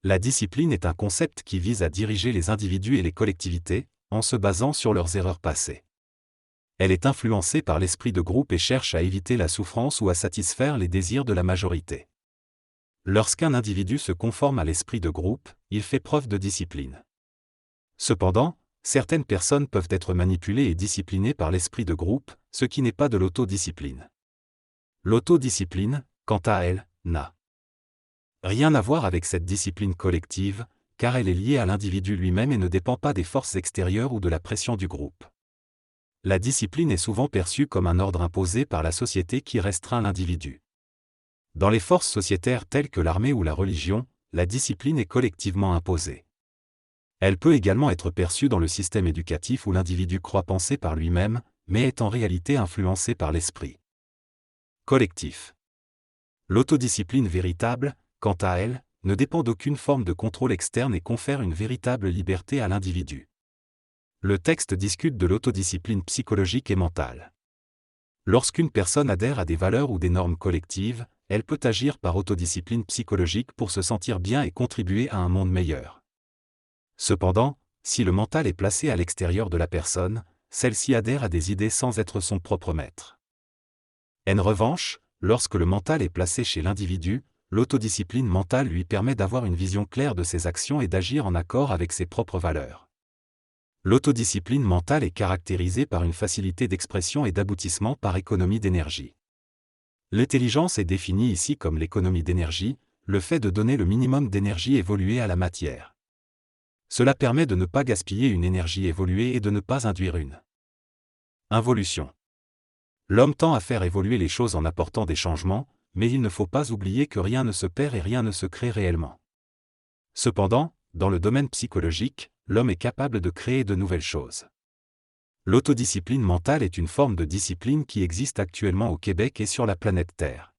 La discipline est un concept qui vise à diriger les individus et les collectivités, en se basant sur leurs erreurs passées. Elle est influencée par l'esprit de groupe et cherche à éviter la souffrance ou à satisfaire les désirs de la majorité. Lorsqu'un individu se conforme à l'esprit de groupe, il fait preuve de discipline. Cependant, certaines personnes peuvent être manipulées et disciplinées par l'esprit de groupe, ce qui n'est pas de l'autodiscipline. L'autodiscipline, quant à elle, n'a rien à voir avec cette discipline collective, car elle est liée à l'individu lui-même et ne dépend pas des forces extérieures ou de la pression du groupe. La discipline est souvent perçue comme un ordre imposé par la société qui restreint l'individu. Dans les forces sociétaires telles que l'armée ou la religion, la discipline est collectivement imposée. Elle peut également être perçue dans le système éducatif où l'individu croit penser par lui-même, mais est en réalité influencé par l'esprit collectif. L'autodiscipline véritable, quant à elle, ne dépend d'aucune forme de contrôle externe et confère une véritable liberté à l'individu. Le texte discute de l'autodiscipline psychologique et mentale. Lorsqu'une personne adhère à des valeurs ou des normes collectives, elle peut agir par autodiscipline psychologique pour se sentir bien et contribuer à un monde meilleur. Cependant, si le mental est placé à l'extérieur de la personne, celle-ci adhère à des idées sans être son propre maître. En revanche, lorsque le mental est placé chez l'individu, l'autodiscipline mentale lui permet d'avoir une vision claire de ses actions et d'agir en accord avec ses propres valeurs. L'autodiscipline mentale est caractérisée par une facilité d'expression et d'aboutissement par économie d'énergie. L'intelligence est définie ici comme l'économie d'énergie, le fait de donner le minimum d'énergie évoluée à la matière. Cela permet de ne pas gaspiller une énergie évoluée et de ne pas induire une involution. L'homme tend à faire évoluer les choses en apportant des changements, mais il ne faut pas oublier que rien ne se perd et rien ne se crée réellement. Cependant, dans le domaine psychologique, l'homme est capable de créer de nouvelles choses. L'autodiscipline mentale est une forme de discipline qui existe actuellement au Québec et sur la planète Terre.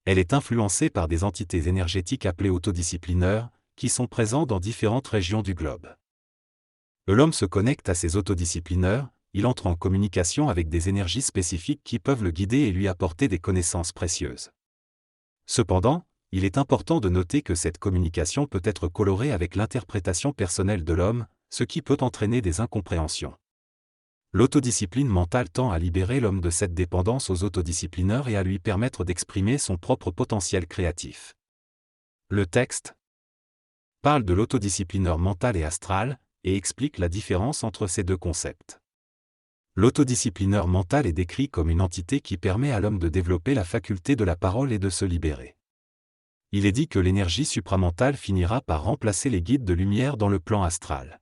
Elle est influencée par des entités énergétiques appelées autodisciplineurs, qui sont présents dans différentes régions du globe. L'homme se connecte à ces autodisciplineurs, il entre en communication avec des énergies spécifiques qui peuvent le guider et lui apporter des connaissances précieuses. Cependant, il est important de noter que cette communication peut être colorée avec l'interprétation personnelle de l'homme, ce qui peut entraîner des incompréhensions. L'autodiscipline mentale tend à libérer l'homme de cette dépendance aux autodisciplineurs et à lui permettre d'exprimer son propre potentiel créatif. Le texte parle de l'autodisciplineur mental et astral, et explique la différence entre ces deux concepts. L'autodisciplineur mental est décrit comme une entité qui permet à l'homme de développer la faculté de la parole et de se libérer. Il est dit que l'énergie supramentale finira par remplacer les guides de lumière dans le plan astral.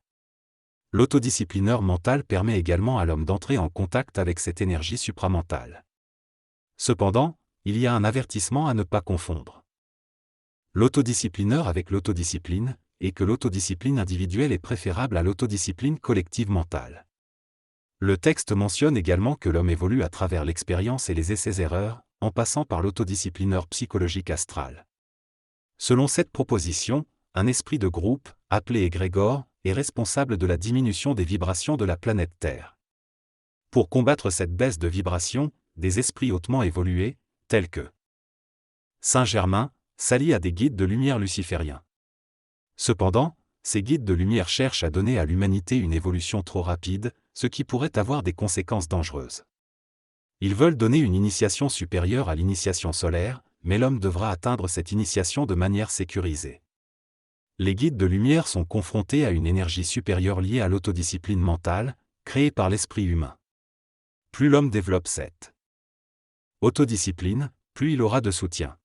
L'autodisciplineur mental permet également à l'homme d'entrer en contact avec cette énergie supramentale. Cependant, il y a un avertissement à ne pas confondre l'autodisciplineur avec l'autodiscipline, et que l'autodiscipline individuelle est préférable à l'autodiscipline collective mentale. Le texte mentionne également que l'homme évolue à travers l'expérience et les essais-erreurs, en passant par l'autodisciplineur psychologique astral. Selon cette proposition, un esprit de groupe, appelé égrégore, est responsable de la diminution des vibrations de la planète Terre. Pour combattre cette baisse de vibrations, des esprits hautement évolués, tels que Saint-Germain, s'allient à des guides de lumière lucifériens. Cependant, ces guides de lumière cherchent à donner à l'humanité une évolution trop rapide, ce qui pourrait avoir des conséquences dangereuses. Ils veulent donner une initiation supérieure à l'initiation solaire, mais l'homme devra atteindre cette initiation de manière sécurisée. Les guides de lumière sont confrontés à une énergie supérieure liée à l'autodiscipline mentale, créée par l'esprit humain. Plus l'homme développe cette autodiscipline, plus il aura de soutien.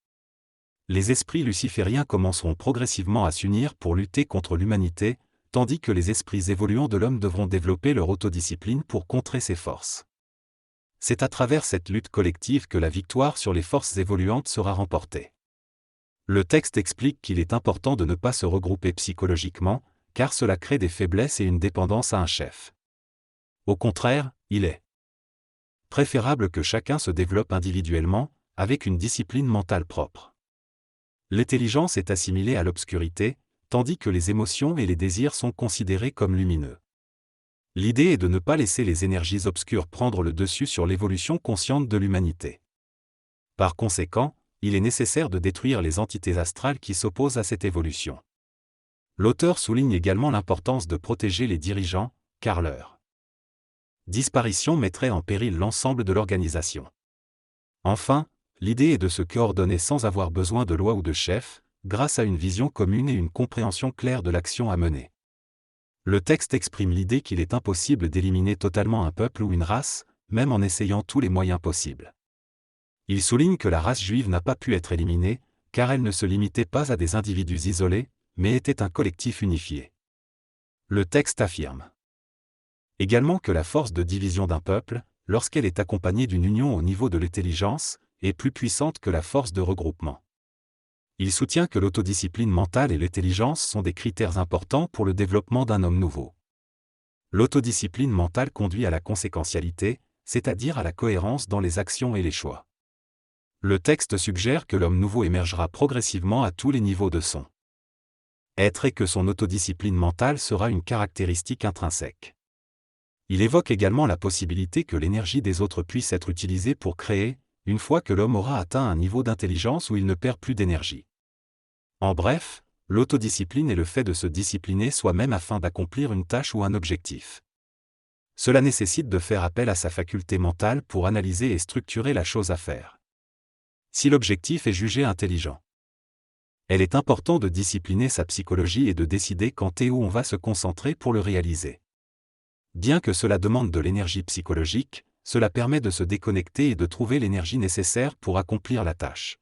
Les esprits lucifériens commenceront progressivement à s'unir pour lutter contre l'humanité, tandis que les esprits évoluants de l'homme devront développer leur autodiscipline pour contrer ses forces. C'est à travers cette lutte collective que la victoire sur les forces évoluantes sera remportée. Le texte explique qu'il est important de ne pas se regrouper psychologiquement, car cela crée des faiblesses et une dépendance à un chef. Au contraire, il est préférable que chacun se développe individuellement, avec une discipline mentale propre. L'intelligence est assimilée à l'obscurité, tandis que les émotions et les désirs sont considérés comme lumineux. L'idée est de ne pas laisser les énergies obscures prendre le dessus sur l'évolution consciente de l'humanité. Par conséquent, il est nécessaire de détruire les entités astrales qui s'opposent à cette évolution. L'auteur souligne également l'importance de protéger les dirigeants, car leur disparition mettrait en péril l'ensemble de l'organisation. Enfin, l'idée est de se coordonner sans avoir besoin de loi ou de chef, grâce à une vision commune et une compréhension claire de l'action à mener. Le texte exprime l'idée qu'il est impossible d'éliminer totalement un peuple ou une race, même en essayant tous les moyens possibles. Il souligne que la race juive n'a pas pu être éliminée, car elle ne se limitait pas à des individus isolés, mais était un collectif unifié. Le texte affirme également que la force de division d'un peuple, lorsqu'elle est accompagnée d'une union au niveau de l'intelligence, est plus puissante que la force de regroupement. Il soutient que l'autodiscipline mentale et l'intelligence sont des critères importants pour le développement d'un homme nouveau. L'autodiscipline mentale conduit à la conséquentialité, c'est-à-dire à la cohérence dans les actions et les choix. Le texte suggère que l'homme nouveau émergera progressivement à tous les niveaux de son être et que son autodiscipline mentale sera une caractéristique intrinsèque. Il évoque également la possibilité que l'énergie des autres puisse être utilisée pour créer, une fois que l'homme aura atteint un niveau d'intelligence où il ne perd plus d'énergie. En bref, l'autodiscipline est le fait de se discipliner soi-même afin d'accomplir une tâche ou un objectif. Cela nécessite de faire appel à sa faculté mentale pour analyser et structurer la chose à faire. Si l'objectif est jugé intelligent, il est important de discipliner sa psychologie et de décider quand et où on va se concentrer pour le réaliser. Bien que cela demande de l'énergie psychologique, cela permet de se déconnecter et de trouver l'énergie nécessaire pour accomplir la tâche.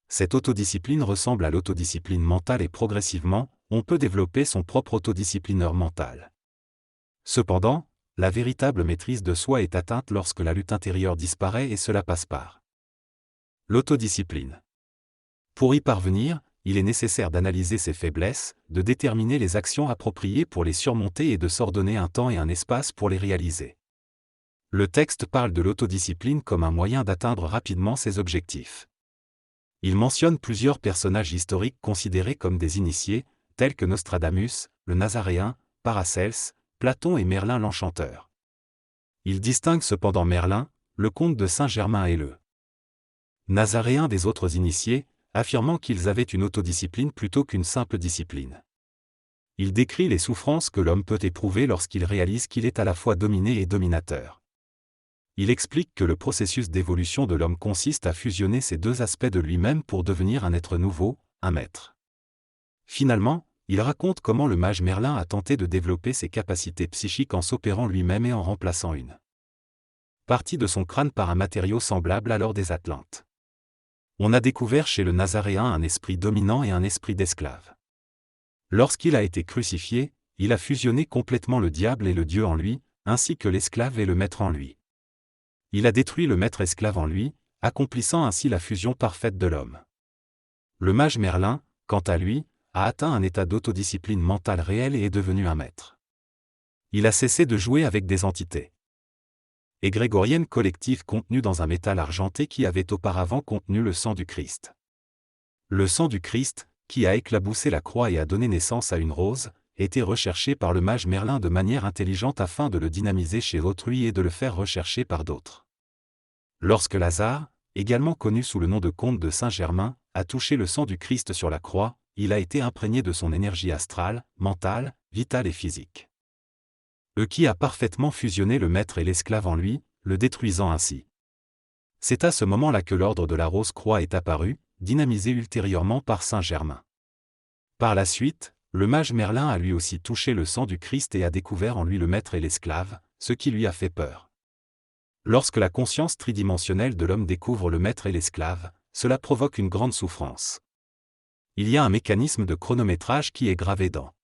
Cette autodiscipline ressemble à l'autodiscipline mentale et progressivement, on peut développer son propre autodisciplineur mental. Cependant, la véritable maîtrise de soi est atteinte lorsque la lutte intérieure disparaît et cela passe par l'autodiscipline. Pour y parvenir, il est nécessaire d'analyser ses faiblesses, de déterminer les actions appropriées pour les surmonter et de s'ordonner un temps et un espace pour les réaliser. Le texte parle de l'autodiscipline comme un moyen d'atteindre rapidement ses objectifs. Il mentionne plusieurs personnages historiques considérés comme des initiés, tels que Nostradamus, le Nazaréen, Paracelse, Platon et Merlin l'Enchanteur. Il distingue cependant Merlin, le comte de Saint-Germain et le Nazaréen des autres initiés, affirmant qu'ils avaient une autodiscipline plutôt qu'une simple discipline. Il décrit les souffrances que l'homme peut éprouver lorsqu'il réalise qu'il est à la fois dominé et dominateur. Il explique que le processus d'évolution de l'homme consiste à fusionner ces deux aspects de lui-même pour devenir un être nouveau, un maître. Finalement, il raconte comment le mage Merlin a tenté de développer ses capacités psychiques en s'opérant lui-même et en remplaçant une partie de son crâne par un matériau semblable à l'or des Atlantes. On a découvert chez le Nazaréen un esprit dominant et un esprit d'esclave. Lorsqu'il a été crucifié, il a fusionné complètement le diable et le Dieu en lui, ainsi que l'esclave et le maître en lui. Il a détruit le maître-esclave en lui, accomplissant ainsi la fusion parfaite de l'homme. Le mage Merlin, quant à lui, a atteint un état d'autodiscipline mentale réelle et est devenu un maître. Il a cessé de jouer avec des entités égrégoriennes collectives contenues dans un métal argenté qui avait auparavant contenu le sang du Christ. Le sang du Christ, qui a éclaboussé la croix et a donné naissance à une rose, était recherché par le mage Merlin de manière intelligente afin de le dynamiser chez autrui et de le faire rechercher par d'autres. Lorsque Lazare, également connu sous le nom de comte de Saint-Germain, a touché le sang du Christ sur la croix, il a été imprégné de son énergie astrale, mentale, vitale et physique. Qui a parfaitement fusionné le maître et l'esclave en lui, le détruisant ainsi. C'est à ce moment-là que l'ordre de la Rose-Croix est apparu, dynamisé ultérieurement par Saint-Germain. Par la suite, le mage Merlin a lui aussi touché le sang du Christ et a découvert en lui le maître et l'esclave, ce qui lui a fait peur. Lorsque la conscience tridimensionnelle de l'homme découvre le maître et l'esclave, cela provoque une grande souffrance. Il y a un mécanisme de chronométrage qui est gravé dans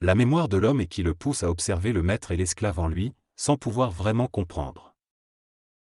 la mémoire de l'homme et qui le pousse à observer le maître et l'esclave en lui, sans pouvoir vraiment comprendre